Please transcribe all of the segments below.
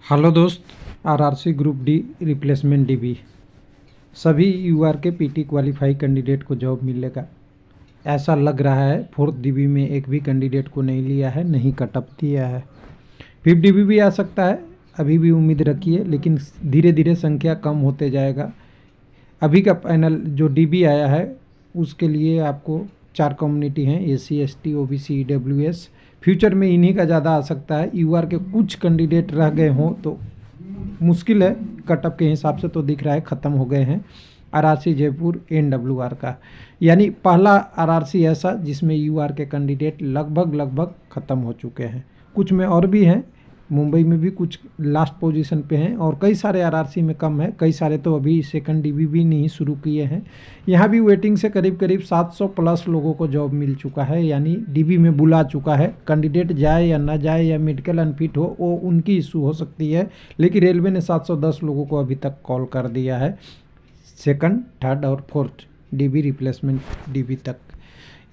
Hello दोस्त, RRC group D replacement dB सभी यूआर के पीटी क्वालिफाई कैंडिडेट को जॉब मिलेगा ऐसा लग रहा है। फोर्थ डीबी में एक भी कैंडिडेट को नहीं लिया है, नहीं कटअप दिया है। फिफ्थ डीबी भी आ सकता है, अभी भी उम्मीद रखिए, लेकिन धीरे धीरे संख्या कम होते जाएगा। अभी का पैनल जो डीबी आया है उसके लिए आपको 4 कम्युनिटी हैं, SC ST OBC EWS. Future में इन्हीं का ज़्यादा आ सकता है। यूआर के कुछ कैंडिडेट रह गए हों तो मुश्किल है, कटअप के हिसाब से तो दिख रहा है ख़त्म हो गए हैं। आरआरसी जयपुर एनडब्ल्यूआर का, यानी पहला आरआरसी ऐसा जिसमें यूआर के कैंडिडेट लगभग ख़त्म हो चुके हैं। कुछ में और भी हैं, मुंबई में भी कुछ लास्ट पोजीशन पे हैं, और कई सारे आरआरसी में कम है, कई सारे तो अभी सेकंड डीबी भी नहीं शुरू किए हैं। यहाँ भी वेटिंग से करीब 700 प्लस लोगों को जॉब मिल चुका है, यानी डीबी में बुला चुका है। कैंडिडेट जाए या ना जाए या मेडिकल अनफिट हो, वो उनकी इशू हो सकती है, लेकिन रेलवे ने 710 लोगों को अभी तक कॉल कर दिया है, सेकंड, थर्ड और फोर्थ डीबी रिप्लेसमेंट डीबी तक।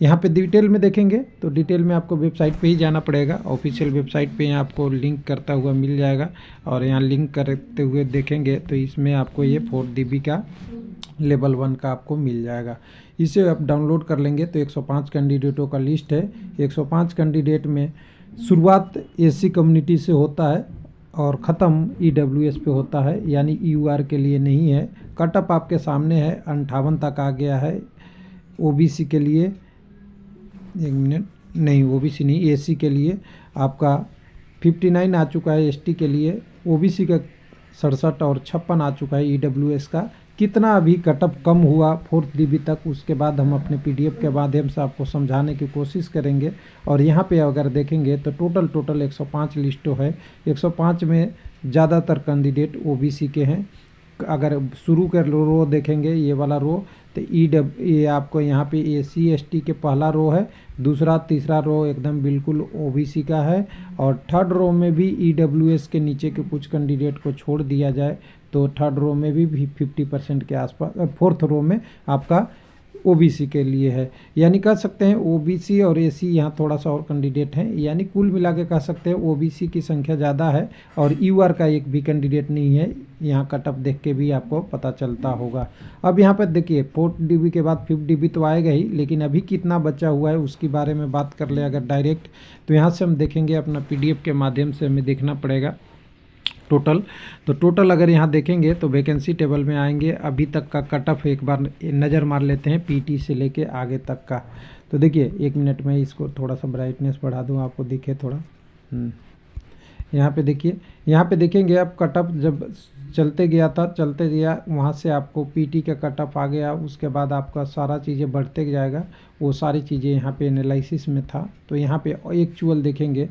यहाँ पे डिटेल में देखेंगे तो डिटेल में आपको वेबसाइट पे ही जाना पड़ेगा। ऑफिशियल वेबसाइट पे यहाँ आपको लिंक करता हुआ मिल जाएगा, और यहाँ लिंक करते हुए देखेंगे तो इसमें आपको ये 4 डीबी का लेवल 1 का आपको मिल जाएगा। इसे आप डाउनलोड कर लेंगे तो 105 कैंडिडेटों का लिस्ट है। 105 कैंडिडेट में शुरुआत एससी कम्युनिटी से होता है और ख़त्म ईडब्ल्यूएस पे होता है, यानी यूआर के लिए नहीं है। कटअप आपके सामने है, 58 तक आ गया है। ओबीसी के लिए, एक मिनट, नहीं ओबीसी नहीं, एससी के लिए आपका 59 आ चुका है, एसटी के लिए ओबीसी का 67 और 56 आ चुका है ईडब्ल्यूएस का। कितना अभी कटअप कम हुआ फोर्थ डीबी तक, उसके बाद हम अपने पीडीएफ के माध्यम से आपको समझाने की कोशिश करेंगे। और यहाँ पे अगर देखेंगे तो टोटल 105 लिस्टों है। 105 में ज़्यादातर कैंडिडेट ओबीसी के हैं। अगर शुरू कर रो देखेंगे, ये वाला रो, तो ये आपको यहाँ पे एससी एसटी के पहला रो है, दूसरा तीसरा रो एकदम बिल्कुल ओबीसी का है, और थर्ड रो में भी ईडब्ल्यूएस के नीचे के कुछ कैंडिडेट को छोड़ दिया जाए तो थर्ड रो में भी 50% के आसपास। फोर्थ रो में आपका ओबीसी के लिए है, यानी कह सकते हैं ओबीसी और एससी यहाँ थोड़ा सा और कैंडिडेट हैं, यानी कुल मिला के कह सकते हैं ओबीसी की संख्या ज़्यादा है और यूआर का एक भी कैंडिडेट नहीं है। यहाँ कटअप देख के भी आपको पता चलता होगा। अब यहाँ पर देखिए, फोर्थ डीबी के बाद फिफ्थ डीबी तो आएगा ही, लेकिन अभी कितना बचा हुआ है उसके बारे में बात कर ले अगर डायरेक्ट, तो यहाँ से हम देखेंगे, अपना पीडीएफ के माध्यम से हमें देखना पड़ेगा टोटल अगर यहाँ देखेंगे तो वैकेंसी टेबल में आएंगे। अभी तक का कटअप एक बार नज़र मार लेते हैं, पीटी से लेके आगे तक का। तो देखिए, एक मिनट में इसको थोड़ा सा ब्राइटनेस बढ़ा दूँ, आपको दिखे थोड़ा। यहाँ पे देखिए, यहाँ पे देखेंगे आप कटअप जब चलते गया वहाँ से आपको पीटी का कटअप आ गया, उसके बाद आपका सारा चीज़ें बढ़ते जाएगा। वो सारी चीज़ें यहाँ पे एनालिसिस में था। तो यहाँ पे एक्चुअल देखेंगे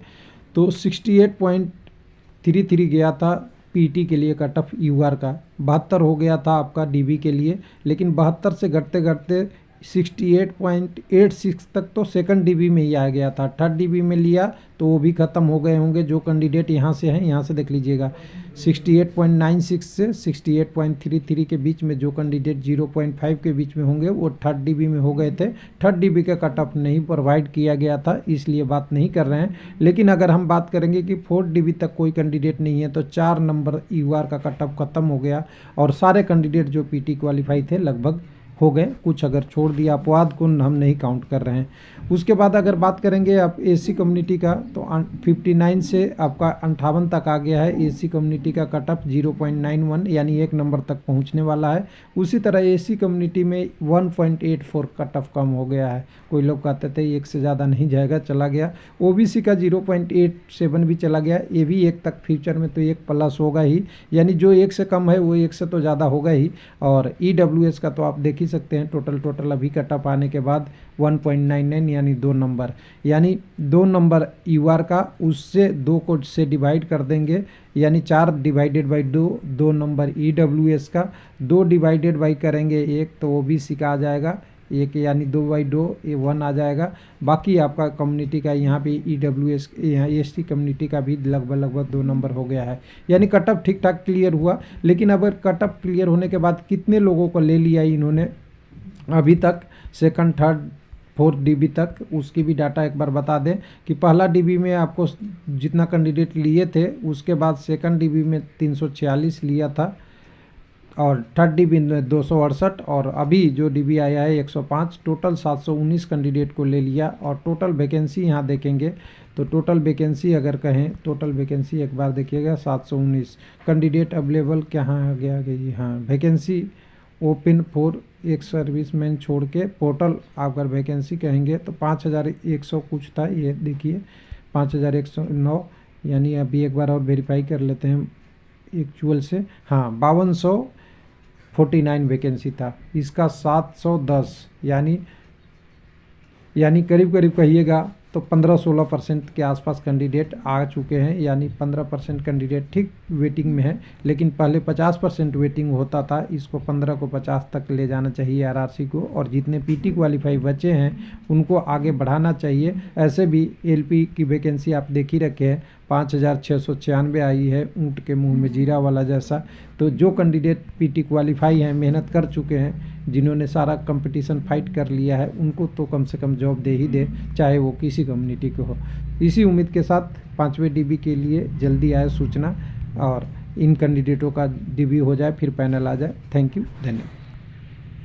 तो 68.33 गया था पीटी के लिए कटअप यूआर का, 72 हो गया था आपका डीबी के लिए, लेकिन 72 से घटते 68.86 तक तो सेकंड डीबी में ही आ गया था। थर्ड डीबी में लिया तो वो भी ख़त्म हो गए होंगे जो कैंडिडेट यहाँ से हैं। यहाँ से देख लीजिएगा, 68.96 से 68.33 के बीच में जो कैंडिडेट 0.5 के बीच में होंगे वो थर्ड डीबी में हो गए थे। थर्ड डीबी का कटअप नहीं प्रोवाइड किया गया था, इसलिए बात नहीं कर रहे हैं। लेकिन अगर हम बात करेंगे कि फोर्थ डीबी तक कोई कैंडिडेट नहीं है तो 4 नंबर यूआर का कटअप ख़त्म हो गया, और सारे कैंडिडेट जो पीटी क्वालिफाई थे लगभग हो गए। कुछ अगर छोड़ दिया, अपवाद को हम नहीं काउंट कर रहे हैं। उसके बाद अगर बात करेंगे आप एससी कम्युनिटी का, तो 59 से आपका 58 तक आ गया है एससी कम्युनिटी का कटअप 0.91, यानी 1 नंबर तक पहुंचने वाला है। उसी तरह एससी कम्युनिटी में 1.84 कटअप कम हो गया है। कोई लोग कहते थे 1 से ज़्यादा नहीं जाएगा, चला गया। ओबीसी का 0.87 भी चला गया, ये भी 1 तक फ्यूचर में तो 1 प्लस होगा ही, यानी जो 1 से कम है वो 1 से तो ज़्यादा होगा ही। और ईडब्ल्यूएस का तो आप देख ही सकते हैं, टोटल अभी कटअप आने के बाद 1.99, यानी 2 नंबर, यानी 2 नंबर यूआर का, उससे 2 को से डिवाइड कर देंगे, यानी 4 डिवाइडेड बाई 2 नंबर ईडब्ल्यूएस का, 2 डिवाइडेड बाई करेंगे 1 तो ओबीसी का आ जाएगा 1, यानी 2/2 ये 1 आ जाएगा। बाकी आपका कम्युनिटी का यहाँ पे ईडब्ल्यूएस, यहाँ एसटी कम्युनिटी का भी लगभग 2 नंबर हो गया है, यानी कटअप ठीक ठाक क्लियर हुआ। लेकिन अगर कटअप क्लियर होने के बाद कितने लोगों को ले लिया इन्होंने अभी तक, सेकंड, थर्ड, 4 DB तक, उसकी भी डाटा एक बार बता दें कि पहला DB में आपको जितना कैंडिडेट लिए थे उसके बाद सेकंड DB में 346 लिया था और थर्ड DB में 268 और अभी जो DB आया है 105, टोटल 719 कैंडिडेट को ले लिया। और टोटल वैकेंसी यहाँ देखेंगे तो टोटल वैकेंसी अगर कहें, टोटल वैकेंसी एक बार देखिएगा 719 कैंडिडेट अवेलेबल। कहाँ आ गया जी, हाँ वैकेंसी ओपन फॉर एक सर्विसमैन छोड़ के टोटल अगर वैकेंसी कहेंगे तो 5100 कुछ था, ये देखिए 5109, यानी अभी एक बार और वेरीफाई कर लेते हैं एक्चुअल से, हाँ 5249 वैकेंसी था, इसका 710 यानी करीब करीब कहिएगा तो 15-16% के आसपास कैंडिडेट आ चुके हैं, यानी 15% कैंडिडेट ठीक वेटिंग में है। लेकिन पहले 50% वेटिंग होता था, इसको 15 को 50 तक ले जाना चाहिए आरआरसी को, और जितने पीटी क्वालिफाई बचे हैं उनको आगे बढ़ाना चाहिए। ऐसे भी एलपी की वैकेंसी आप देख ही रखे हैं, 5696 आई है, ऊँट के मुंह में जीरा वाला जैसा। तो जो कैंडिडेट पीटी क्वालिफाई हैं, मेहनत कर चुके हैं, जिन्होंने सारा कंपटीशन फाइट कर लिया है, उनको तो कम से कम जॉब दे ही दे, चाहे वो किसी कम्युनिटी के हो। इसी उम्मीद के साथ 5वें DB के लिए जल्दी आए सूचना और इन कैंडिडेटों का DB हो जाए, फिर पैनल आ जाए। थैंक यू, धन्यवाद।